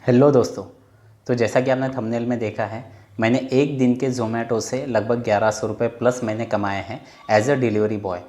Hello दोस्तों। तो जैसा कि आपने थंबनेल में देखा है, मैंने एक दिन के ज़ोमैटो से लगभग 1100 रुपये प्लस मैंने कमाए हैं एज अ डिलीवरी बॉय।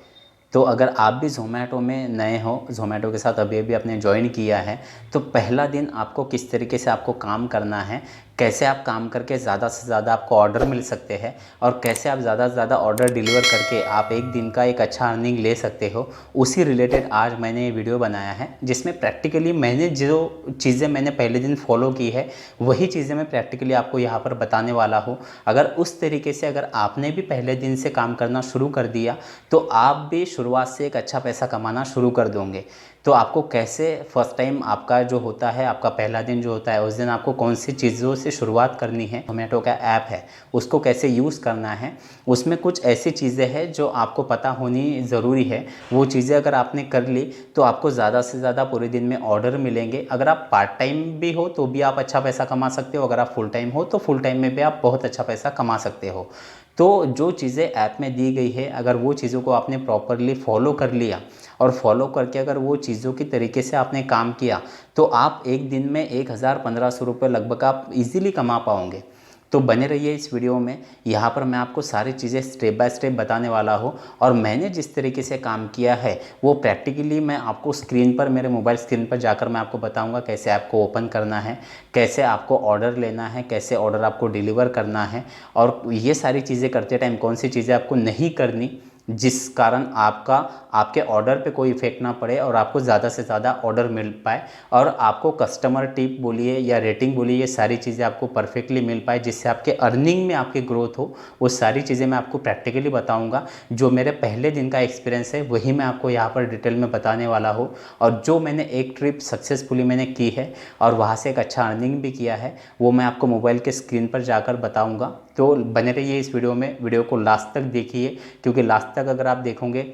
तो अगर आप भी ज़ोमैटो में नए हो, ज़ोमैटो के साथ अभी अभी आपने ज्वाइन किया है, तो पहला दिन आपको किस तरीके से आपको काम करना है, कैसे आप काम करके ज़्यादा से ज़्यादा आपको ऑर्डर मिल सकते हैं और कैसे आप ज़्यादा से ज़्यादा ऑर्डर डिलीवर करके आप एक दिन का एक अच्छा अर्निंग ले सकते हो, उसी रिलेटेड आज मैंने ये वीडियो बनाया है, जिसमें प्रैक्टिकली मैंने जो चीज़ें मैंने पहले दिन फॉलो की है वही चीज़ें मैं प्रैक्टिकली आपको यहाँ पर बताने वाला हूँ। अगर उस तरीके से अगर आपने भी पहले दिन से काम करना शुरू कर दिया तो आप भी शुरुआत से एक अच्छा पैसा कमाना शुरू कर दोगे। तो आपको कैसे फर्स्ट टाइम आपका जो होता है, आपका पहला दिन जो होता है, उस दिन आपको कौन सी चीज़ों से शुरुआत करनी है, ज़ोमैटो का ऐप है उसको कैसे यूज़ करना है, उसमें कुछ ऐसी चीज़ें हैं जो आपको पता होनी ज़रूरी है। वो चीज़ें अगर आपने कर ली तो आपको ज़्यादा से ज़्यादा पूरे दिन में ऑर्डर मिलेंगे। अगर आप पार्ट टाइम भी हो तो भी आप अच्छा पैसा कमा सकते हो, अगर आप फुल टाइम हो तो फुल टाइम में भी आप बहुत अच्छा पैसा कमा सकते हो। तो जो चीज़ें ऐप में दी गई है, अगर वो चीज़ों को आपने प्रॉपरली फॉलो कर लिया और फॉलो करके अगर वो चीज़ों की तरीके से आपने काम किया तो आप एक दिन में 1000-1500 रुपये लगभग आप इजीली कमा पाओगे। तो बने रहिए इस वीडियो में। यहाँ पर मैं आपको सारी चीज़ें स्टेप बाय स्टेप बताने वाला हूँ और मैंने जिस तरीके से काम किया है वो प्रैक्टिकली मैं आपको स्क्रीन पर, मेरे मोबाइल स्क्रीन पर जाकर मैं आपको बताऊँगा कैसे ऐप को ओपन करना है, कैसे आपको ऑर्डर लेना है, कैसे ऑर्डर आपको डिलीवर करना है और ये सारी चीज़ें करते टाइम कौन सी चीज़ें आपको नहीं करनी जिस कारण आपके ऑर्डर पे कोई इफ़ेक्ट ना पड़े और आपको ज़्यादा से ज़्यादा ऑर्डर मिल पाए और आपको कस्टमर टिप बोलिए या रेटिंग बोलिए, ये सारी चीज़ें आपको परफेक्टली मिल पाए जिससे आपके अर्निंग में आपकी ग्रोथ हो। वो सारी चीज़ें मैं आपको प्रैक्टिकली बताऊंगा। जो मेरे पहले दिन का एक्सपीरियंस है वही मैं आपको यहाँ पर डिटेल में बताने वाला हूँ और जो मैंने एक ट्रिप सक्सेसफुली मैंने की है और वहाँ से एक अच्छा अर्निंग भी किया है वो मैं आपको मोबाइल के स्क्रीन पर जाकर बताऊँगा। तो बने रहिए इस वीडियो में, वीडियो को लास्ट तक देखिए क्योंकि लास्ट तक अगर आप देखोगे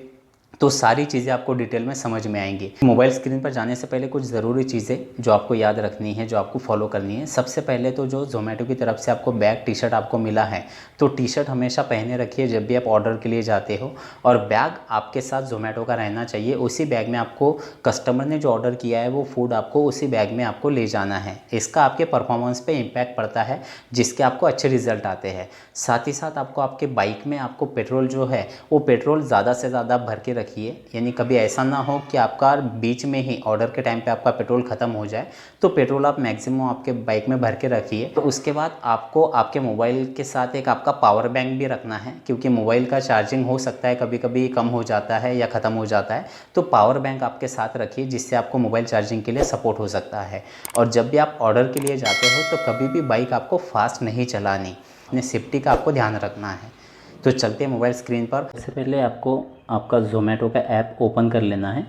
तो सारी चीज़ें आपको डिटेल में समझ में आएंगी। मोबाइल स्क्रीन पर जाने से पहले कुछ ज़रूरी चीज़ें जो आपको याद रखनी है, जो आपको फॉलो करनी है। सबसे पहले तो जो ज़ोमैटो की तरफ से आपको बैग टी शर्ट आपको मिला है तो टी शर्ट हमेशा पहने रखिए जब भी आप ऑर्डर के लिए जाते हो और बैग आपके साथ ज़ोमैटो का रहना चाहिए। उसी बैग में आपको कस्टमर ने जो ऑर्डर किया है वो फूड आपको उसी बैग में आपको ले जाना है। इसका आपके परफॉर्मेंस पे इम्पैक्ट पड़ता है जिसके आपको अच्छे रिजल्ट आते हैं। साथ ही साथ आपको आपके बाइक में आपको पेट्रोल जो है वो पेट्रोल ज़्यादा से ज़्यादा भर के रखिए। यानी कभी ऐसा ना हो कि आपका बीच में ही ऑर्डर के टाइम पे आपका पेट्रोल ख़त्म हो जाए, तो पेट्रोल आप मैक्सिमम आपके बाइक में भर के रखिए। तो उसके बाद आपको आपके मोबाइल के साथ एक आपका पावर बैंक भी रखना है क्योंकि मोबाइल का चार्जिंग हो सकता है कभी कभी कम हो जाता है या ख़त्म हो जाता है। तो पावर बैंक आपके साथ रखिए जिससे आपको मोबाइल चार्जिंग के लिए सपोर्ट हो सकता है। और जब भी आप ऑर्डर के लिए जाते हो तो कभी भी बाइक आपको फास्ट नहीं चलानी, अपने सेफ्टी का आपको ध्यान रखना है। तो चलते हैं मोबाइल स्क्रीन पर। सबसे पहले आपको आपका ज़ोमैटो का ऐप ओपन कर लेना है।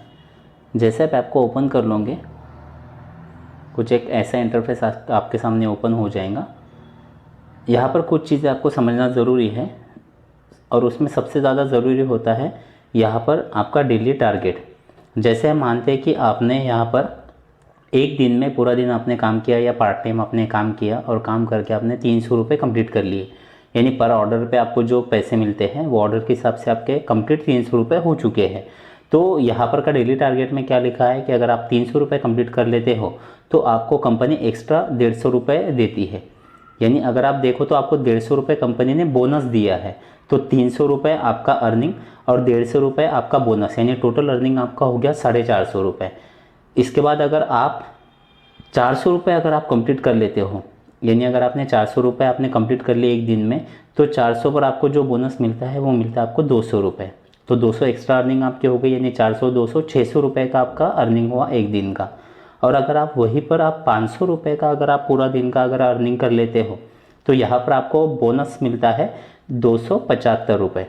जैसे आप ऐप को ओपन कर लोगे कुछ एक ऐसा इंटरफेस आपके सामने ओपन हो जाएगा। यहाँ पर कुछ चीज़ें आपको समझना ज़रूरी है और उसमें सबसे ज़्यादा ज़रूरी होता है यहाँ पर आपका डेली टारगेट। जैसे हम मानते हैं कि आपने यहाँ पर एक दिन में पूरा दिन आपने काम किया या पार्ट टाइम आपने काम किया और काम करके आपने 300 रुपये कंप्लीट कर लिए, यानी पर ऑर्डर पे आपको जो पैसे मिलते हैं वो ऑर्डर के हिसाब से आपके कंप्लीट 300 रुपये हो चुके हैं। तो यहाँ पर का डेली टारगेट में क्या लिखा है कि अगर आप 300 रुपये कंप्लीट कर लेते हो तो आपको कंपनी एक्स्ट्रा 150 रुपये देती है। यानी अगर आप देखो तो आपको 150 रुपये कंपनी ने बोनस दिया है। तो 300 रुपये आपका अर्निंग और 150 रुपये आपका बोनस, यानी टोटल अर्निंग आपका हो गया 450 रुपये। इसके बाद अगर आप 400 रुपये अगर आप कंप्लीट कर लेते हो, यानी अगर आपने 400 रुपये आपने कंप्लीट कर लिए एक दिन में, तो 400 पर आपको जो बोनस मिलता है वो मिलता है आपको 200 रुपये। तो 200 एक्स्ट्रा अर्निंग आपकी हो गई, यानी 400 200 600 रुपये का आपका अर्निंग हुआ एक दिन का। और अगर आप वहीं पर आप 500 रुपये का अगर आप पूरा दिन का अगर अर्निंग कर लेते हो तो यहाँ पर आपको बोनस मिलता है 275 रुपये,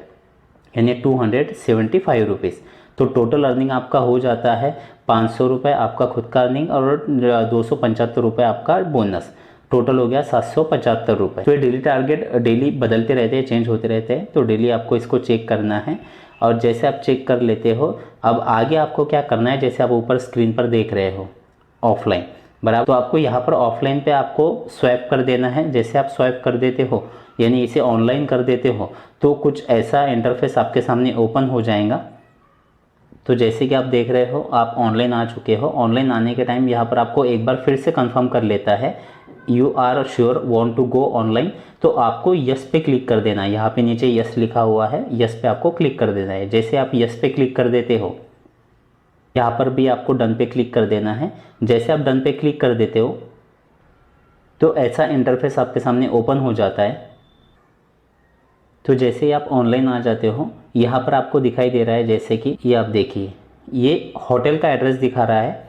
यानी 275 रुपीज़। तो टोटल अर्निंग आपका हो जाता है 500 रुपये आपका खुद का अर्निंग और 275 रुपये आपका बोनस। टोटल हो गया 775 रुपये। तो ये डेली टारगेट डेली बदलते रहते हैं, चेंज होते रहते हैं, तो डेली आपको इसको चेक करना है। और जैसे आप चेक कर लेते हो, अब आगे आपको क्या करना है, जैसे आप ऊपर स्क्रीन पर देख रहे हो ऑफलाइन बराबर, तो आपको यहाँ पर ऑफलाइन पे आपको स्वैप कर देना है। जैसे आप स्वैप कर देते हो यानी इसे ऑनलाइन कर देते हो तो कुछ ऐसा इंटरफेस आपके सामने ओपन हो जाएगा। तो जैसे कि आप देख रहे हो आप ऑनलाइन आ चुके हो। ऑनलाइन आने के टाइम यहाँ पर आपको एक बार फिर से कंफर्म कर लेता है, you are sure want to go online. तो आपको यस पे क्लिक कर देना है। यहाँ पे नीचे यस लिखा हुआ है, यस पे आपको क्लिक कर देना है। जैसे आप यस पे क्लिक कर देते हो, यहाँ पर भी आपको डन पे क्लिक कर देना है। जैसे आप डन पे क्लिक कर देते हो तो ऐसा इंटरफेस आपके सामने ओपन हो जाता है। तो जैसे ही आप ऑनलाइन आ जाते हो, यहाँ पर आपको दिखाई दे रहा है, जैसे कि ये आप देखिए, ये होटल का एड्रेस दिखा रहा है,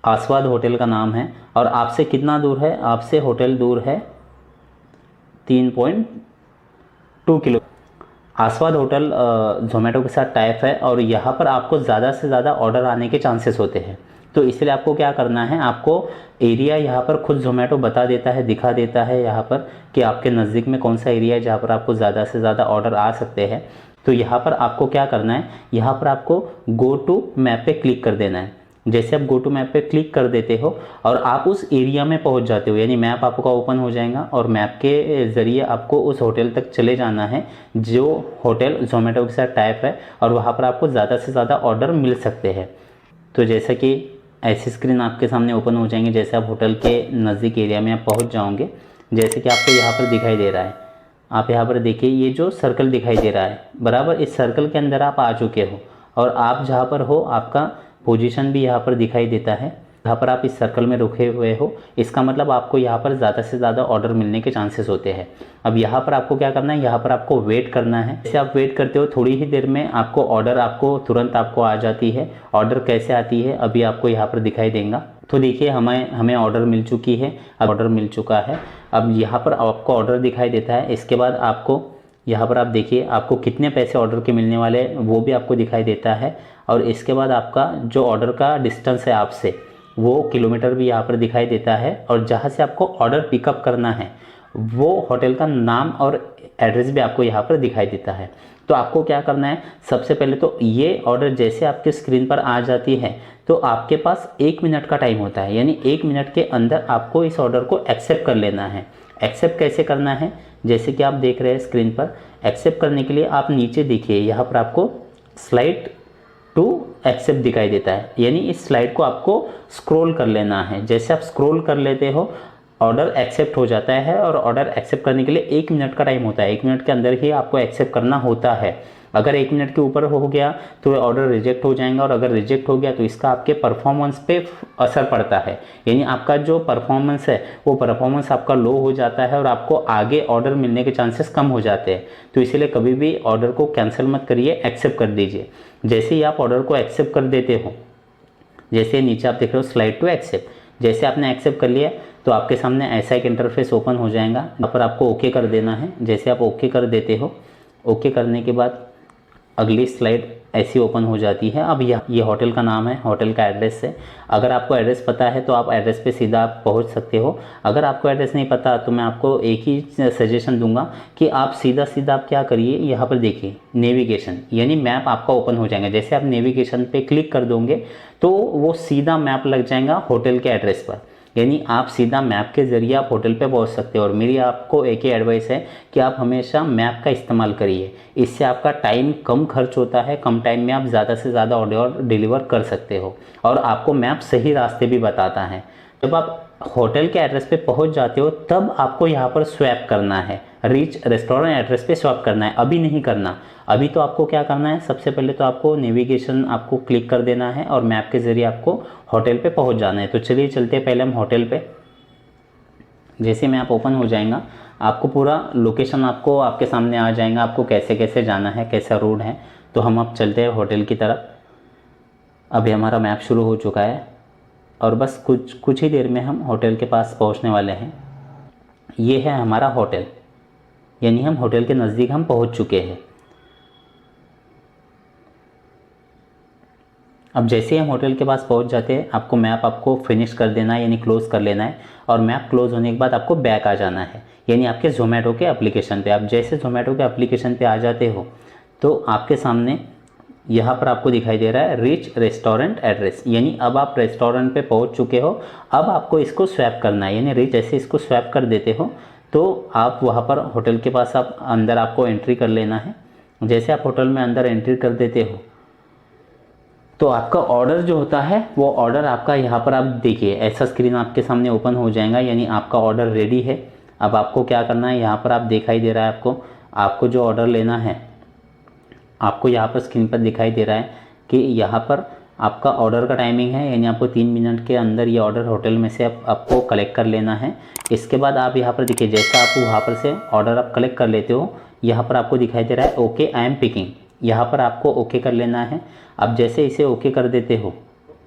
आस्वाद होटल का नाम है। और आपसे कितना दूर है? आपसे होटल दूर है 3.2 किलो। आस्वाद होटल ज़ोमैटो के साथ टाइप है और यहाँ पर आपको ज़्यादा से ज़्यादा ऑर्डर आने के चांसेस होते हैं। तो इसलिए आपको क्या करना है, आपको एरिया यहाँ पर खुद ज़ोमैटो बता देता है, दिखा देता है यहाँ पर कि आपके नज़दीक में कौन सा एरिया है जहाँ पर आपको ज़्यादा से ज़्यादा ऑर्डर आ सकते हैं। तो यहाँ पर आपको क्या करना है, यहाँ पर आपको गो टू मैप पे क्लिक कर देना है। जैसे आप गो टू मैप पे क्लिक कर देते हो और आप उस एरिया में पहुंच जाते हो, यानी मैप आपका ओपन हो जाएगा और मैप के ज़रिए आपको उस होटल तक चले जाना है जो होटल ज़ोमैटो के साथ टाइप है, और वहाँ पर आपको ज़्यादा से ज़्यादा ऑर्डर मिल सकते हैं। तो जैसा कि ऐसी स्क्रीन आपके सामने ओपन हो जाएंगे जैसे आप होटल के नज़दीक एरिया में आप पहुँच जाओगे। जैसे कि आपको यहाँ पर दिखाई दे रहा है, आप यहाँ पर देखिए ये जो सर्कल दिखाई दे रहा है, बराबर इस सर्कल के अंदर आप आ चुके हो और आप जहाँ पर हो आपका पोजीशन भी यहाँ पर दिखाई देता है। जहाँ पर आप इस सर्कल में रुके हुए हो, इसका मतलब आपको यहाँ पर ज़्यादा से ज़्यादा ऑर्डर मिलने के चांसेस होते हैं। अब यहाँ पर आपको क्या करना है, यहाँ पर आपको वेट करना है। जैसे आप वेट करते हो थोड़ी ही देर में आपको ऑर्डर आपको तुरंत आपको आ जाती है। ऑर्डर कैसे आती है अभी आपको यहाँ पर दिखाई देगा। तो देखिए हमें ऑर्डर मिल चुकी है, अब ऑर्डर मिल चुका है। अब यहाँ पर आपको ऑर्डर दिखाई देता है। इसके बाद आपको यहाँ पर आप देखिए आपको कितने पैसे ऑर्डर के मिलने वाले वो भी आपको दिखाई देता है। और इसके बाद आपका जो ऑर्डर का डिस्टेंस है आपसे, वो किलोमीटर भी यहाँ पर दिखाई देता है। और जहाँ से आपको ऑर्डर पिकअप करना है वो होटल का नाम और एड्रेस भी आपको यहाँ पर दिखाई देता है। तो आपको क्या करना है, सबसे पहले तो ये ऑर्डर जैसे आपके स्क्रीन पर आ जाती है तो आपके पास 1 मिनट का टाइम होता है, यानी 1 मिनट के अंदर आपको इस ऑर्डर को एक्सेप्ट कर लेना है। एक्सेप्ट कैसे करना है, जैसे कि आप देख रहे हैं स्क्रीन पर, एक्सेप्ट करने के लिए आप नीचे देखिए यहाँ पर आपको स्लाइड टू एक्सेप्ट दिखाई देता है, यानी इस स्लाइड को आपको स्क्रॉल कर लेना है। जैसे आप स्क्रॉल कर लेते हो ऑर्डर एक्सेप्ट हो जाता है। और ऑर्डर एक्सेप्ट करने के लिए 1 मिनट का टाइम होता है, 1 मिनट के अंदर ही आपको एक्सेप्ट करना होता है। अगर 1 मिनट के ऊपर हो गया तो ऑर्डर रिजेक्ट हो जाएगा, और अगर रिजेक्ट हो गया तो इसका आपके परफॉर्मेंस पे असर पड़ता है, यानी आपका जो परफॉर्मेंस है वो परफॉर्मेंस आपका लो हो जाता है और आपको आगे ऑर्डर मिलने के चांसेस कम हो जाते हैं। तो इसीलिए कभी भी ऑर्डर को कैंसिल मत करिए, एक्सेप्ट कर दीजिए। जैसे ही आप ऑर्डर को एक्सेप्ट कर देते हो, जैसे नीचे आप देख रहे हो स्लाइड टू एक्सेप्ट, जैसे आपने एक्सेप्ट कर लिया तो आपके सामने ऐसा एक इंटरफेस ओपन हो जाएगा। यहाँ पर आपको ओके कर देना है। जैसे आप ओके कर देते हो, ओके करने के बाद अगली स्लाइड ऐसी ओपन हो जाती है। अब ये होटल का नाम है, होटल का एड्रेस है। अगर आपको एड्रेस पता है तो आप एड्रेस पे सीधा आप पहुंच सकते हो। अगर आपको एड्रेस नहीं पता तो मैं आपको एक ही सजेशन दूंगा कि आप सीधा आप क्या करिए, यहाँ पर देखिए नेविगेशन, यानी मैप आपका ओपन हो जाएगा। जैसे आप नेविगेशन पे क्लिक कर दोगे तो वो सीधा मैप लग जाएगा होटल के एड्रेस पर, यानी आप सीधा मैप के ज़रिए आप होटल पे पहुंच सकते हो। और मेरी आपको एक ही एडवाइस है कि आप हमेशा मैप का इस्तेमाल करिए, इससे आपका टाइम कम खर्च होता है, कम टाइम में आप ज़्यादा से ज़्यादा ऑर्डर डिलीवर कर सकते हो और आपको मैप सही रास्ते भी बताता है। जब आप होटल के एड्रेस पे पहुंच जाते हो तब आपको यहाँ पर स्वैप करना है, रीच रेस्टोरेंट एड्रेस पे स्वैप करना है, अभी नहीं करना। अभी तो आपको क्या करना है, सबसे पहले तो आपको नेविगेशन आपको क्लिक कर देना है और मैप के ज़रिए आपको होटल पे पहुंच जाना है। तो चलिए चलते हैं पहले हम होटल पे। जैसे मैप ओपन हो जाएगा आपको पूरा लोकेशन आपको आपके सामने आ जाएगा, आपको कैसे कैसे जाना है, कैसा रोड है। तो हम अब चलते हैं होटल की तरफ। अभी हमारा मैप शुरू हो चुका है और बस कुछ ही देर में हम होटल के पास पहुंचने वाले हैं। ये है हमारा होटल, यानी हम होटल के नज़दीक हम पहुंच चुके हैं। अब जैसे ही हम होटल के पास पहुंच जाते हैं आपको मैप आपको फिनिश कर देना है, यानी क्लोज कर लेना है। और मैप क्लोज होने के बाद आपको बैक आ जाना है, यानी आपके ज़ोमैटो के एप्लीकेशन पे। आप जैसे ज़ोमैटो के एप्लीकेशन पे आ जाते हो तो आपके सामने यहाँ पर आपको दिखाई दे रहा है रीच रेस्टोरेंट एड्रेस, यानी अब आप रेस्टोरेंट पे पहुँच चुके हो। अब आपको इसको स्वैप करना है, यानी रीच जैसे इसको स्वैप कर देते हो तो आप वहाँ पर होटल के पास आप अंदर आपको एंट्री कर लेना है। जैसे आप होटल में अंदर एंट्री कर देते हो तो आपका ऑर्डर जो होता है वो ऑर्डर आपका यहाँ पर आप देखिए ऐसा स्क्रीन आपके सामने ओपन हो जाएगा, यानी आपका ऑर्डर रेडी है। अब आपको क्या करना है, यहाँ पर आप दिखाई दे रहा है आपको जो ऑर्डर लेना है, आपको यहाँ पर स्क्रीन पर दिखाई दे रहा है कि यहाँ पर आपका ऑर्डर का टाइमिंग है, यानी आपको 3 मिनट के अंदर ये ऑर्डर होटल में से आपको कलेक्ट कर लेना है। इसके बाद आप यहाँ पर देखिए जैसा आप वहाँ पर से ऑर्डर आप कलेक्ट कर लेते हो, यहाँ पर आपको दिखाई दे रहा है ओके आई एम पिकिंग, यहाँ पर आपको ओके कर लेना है। अब जैसे इसे ओके कर देते हो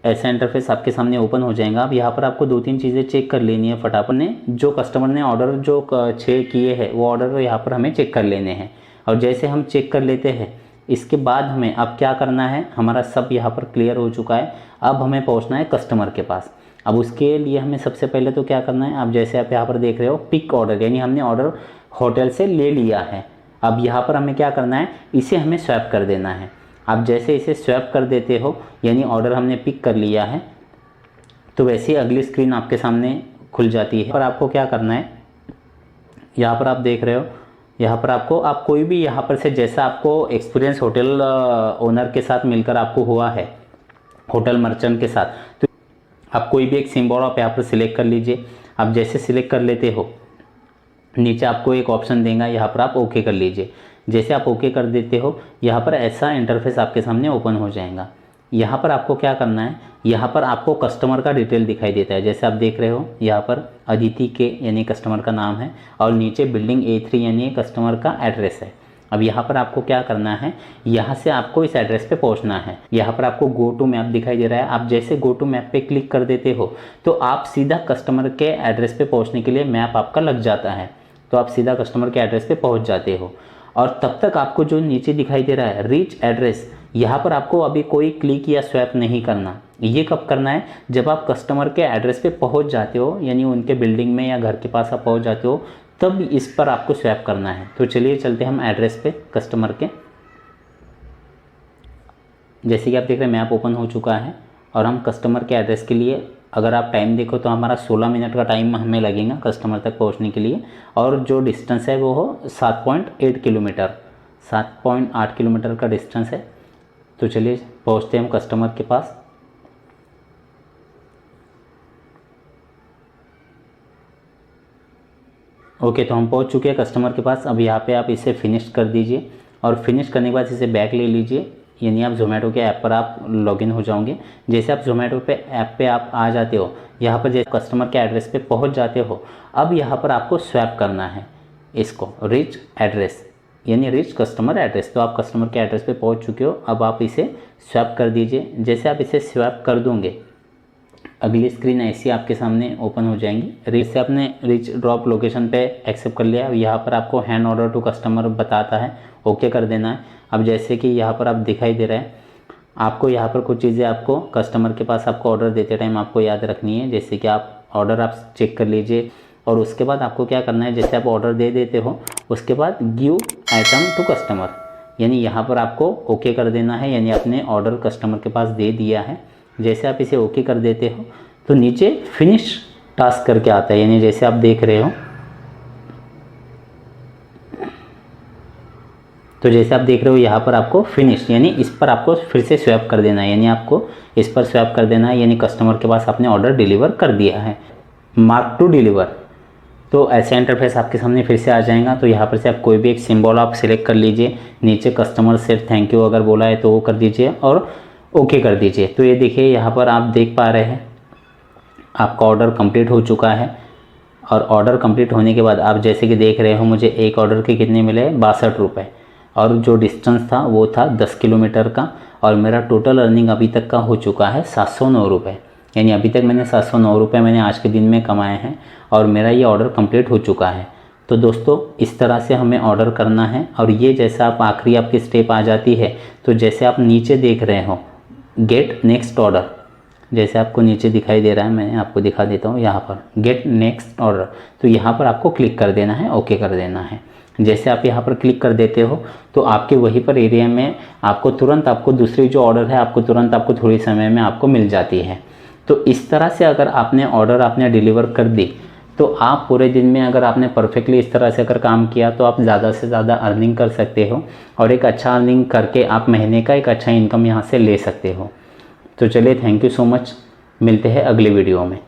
ऐसा इंटरफेस आपके सामने ओपन हो जाएगा। अब यहाँ पर आपको 2-3 चीज़ें चेक कर लेनी है फटाफट ने, जो कस्टमर ने ऑर्डर जो 6 किए हैं वो ऑर्डर यहाँ पर हमें चेक कर लेने हैं। और जैसे हम चेक कर लेते हैं इसके बाद हमें अब क्या करना है, हमारा सब यहाँ पर क्लियर हो चुका है। अब हमें पहुँचना है कस्टमर के पास। अब उसके लिए हमें सबसे पहले तो क्या करना है, अब जैसे आप यहाँ पर देख रहे हो पिक ऑर्डर, यानी हमने ऑर्डर होटल से ले लिया है। अब यहाँ पर हमें क्या करना है, इसे हमें स्वैप कर देना है। आप जैसे इसे स्वैप कर देते हो यानी ऑर्डर हमने पिक कर लिया है, तो वैसे ही अगली स्क्रीन आपके सामने खुल जाती है। पर आपको क्या करना है, यहाँ पर आप देख रहे हो, यहाँ पर आप कोई भी यहाँ पर से जैसा आपको एक्सपीरियंस होटल ओनर के साथ मिलकर आपको हुआ है, होटल मर्चेंट के साथ, तो आप कोई भी एक सिंबल आप यहाँ पर सिलेक्ट कर लीजिए। आप जैसे सिलेक्ट कर लेते हो नीचे आपको एक ऑप्शन देगा, यहाँ पर आप ओके कर लीजिए। जैसे आप ओके कर देते हो यहाँ पर ऐसा इंटरफेस आपके सामने ओपन हो जाएगा। यहाँ पर आपको क्या करना है, यहाँ पर आपको कस्टमर का डिटेल दिखाई देता है, जैसे आप देख रहे हो यहाँ पर अदिति के यानी कस्टमर का नाम है, और नीचे बिल्डिंग A3 यानी कस्टमर का एड्रेस है। अब यहाँ पर आपको क्या करना है, यहाँ से आपको इस एड्रेस पे पहुँचना है। यहाँ पर आपको गो टू मैप दिखाई दे रहा है, आप जैसे गो टू मैप पे क्लिक कर देते हो तो आप सीधा कस्टमर के एड्रेस पे पहुँचने के लिए मैप आपका लग जाता है, तो आप सीधा कस्टमर के एड्रेस पे पहुँच जाते हो। और तब तक आपको जो नीचे दिखाई दे रहा है रीच एड्रेस, यहाँ पर आपको अभी कोई क्लिक या स्वैप नहीं करना। ये कब करना है, जब आप कस्टमर के एड्रेस पे पहुँच जाते हो, यानी उनके बिल्डिंग में या घर के पास आप पहुँच जाते हो, तब इस पर आपको स्वैप करना है। तो चलिए चलते हम एड्रेस पे कस्टमर के। जैसे कि आप देख रहे हैं मैप ओपन हो चुका है और हम कस्टमर के एड्रेस के लिए, अगर आप टाइम देखो तो हमारा 16 मिनट का टाइम हमें लगेगा कस्टमर तक पहुंचने के लिए, और जो डिस्टेंस है वो हो 7.8 किलोमीटर, 7.8 किलोमीटर का डिस्टेंस है। तो चलिए पहुंचते हैं हम कस्टमर के पास। ओके, तो हम पहुंच चुके हैं कस्टमर के पास। अब यहाँ पे आप इसे फिनिश कर दीजिए, और फिनिश करने के बाद इसे बैक ले लीजिए, यानी आप जोमेटो के ऐप पर आप लॉगिन हो जाओगे। जैसे आप जोमेटो पे ऐप पे आप आ जाते हो, यहाँ पर जैसे कस्टमर के एड्रेस पे पहुँच जाते हो, अब यहाँ पर आपको स्वैप करना है इसको, रिच एड्रेस यानी रिच कस्टमर एड्रेस। तो आप कस्टमर के एड्रेस पे पहुँच चुके हो, अब आप इसे स्वैप कर दीजिए। जैसे आप इसे स्वैप कर दोगे अगली स्क्रीन ऐसी आपके सामने ओपन हो जाएंगी। रिच से आपने रिच ड्रॉप लोकेशन पे एक्सेप्ट कर लिया। यहाँ पर आपको हैंड ऑर्डर टू कस्टमर बताता है, ओके कर देना है। अब जैसे कि यहाँ पर आप दिखाई दे रहा है, आपको यहाँ पर कुछ चीज़ें आपको कस्टमर के पास आपको ऑर्डर देते टाइम आपको याद रखनी है। जैसे कि आप ऑर्डर आप चेक कर लीजिए, और उसके बाद आपको क्या करना है, जैसे आप ऑर्डर दे देते हो उसके बाद गिव आइटम टू कस्टमर, यानी यहाँ पर आपको ओके कर देना है, यानी आपने ऑर्डर कस्टमर के पास दे दिया है। जैसे आप इसे ओके कर देते हो तो नीचे फिनिश टास्क करके आता है, यानी जैसे आप देख रहे हो, तो जैसे आप देख रहे हो यहाँ पर आपको फिनिश, यानी इस पर आपको फिर से स्वैप कर देना है, यानी आपको इस पर स्वैप कर देना है, यानी कस्टमर के पास आपने ऑर्डर डिलीवर कर दिया है, मार्क टू डिलीवर। तो ऐसा इंटरफेस आपके सामने फिर से आ जाएगा। तो यहाँ पर से आप कोई भी एक सिंबल आप सिलेक्ट कर लीजिए, नीचे कस्टमर से थैंक यू अगर बोला है तो वो कर दीजिए और ओके कर दीजिए। तो ये देखिए यहाँ पर आप देख पा रहे हैं आपका ऑर्डर कंप्लीट हो चुका है, और ऑर्डर कंप्लीट होने के बाद आप जैसे कि देख रहे हो मुझे एक ऑर्डर के कितने मिले, 62 रुपये, और जो डिस्टेंस था वो था 10 किलोमीटर का, और मेरा टोटल अर्निंग अभी तक का हो चुका है 709 रुपये, यानी अभी तक मैंने 709 रुपये मैंने आज के दिन में कमाए हैं, और मेरा ये ऑर्डर कंप्लीट हो चुका है। तो दोस्तों इस तरह से हमें ऑर्डर करना है। और ये जैसा आप आखिरी आपकी स्टेप आ जाती है, तो जैसे आप नीचे देख रहे हो गेट नेक्स्ट ऑर्डर, जैसे आपको नीचे दिखाई दे रहा है, मैं आपको दिखा देता हूँ यहाँ पर गेट नेक्स्ट ऑर्डर, तो यहाँ पर आपको क्लिक कर देना है, ओके कर देना है। जैसे आप यहाँ पर क्लिक कर देते हो तो आपके वहीं पर एरिया में आपको तुरंत आपको दूसरी जो ऑर्डर है आपको तुरंत आपको थोड़ी समय में आपको मिल जाती है। तो इस तरह से अगर आपने ऑर्डर आपने डिलीवर कर दी, तो आप पूरे दिन में अगर आपने परफेक्टली इस तरह से अगर काम किया तो आप ज़्यादा से ज़्यादा अर्निंग कर सकते हो, और एक अच्छा अर्निंग करके आप महीने का एक अच्छा इनकम यहाँ से ले सकते हो। तो चलिए, थैंक यू सो मच, मिलते हैं अगले वीडियो में।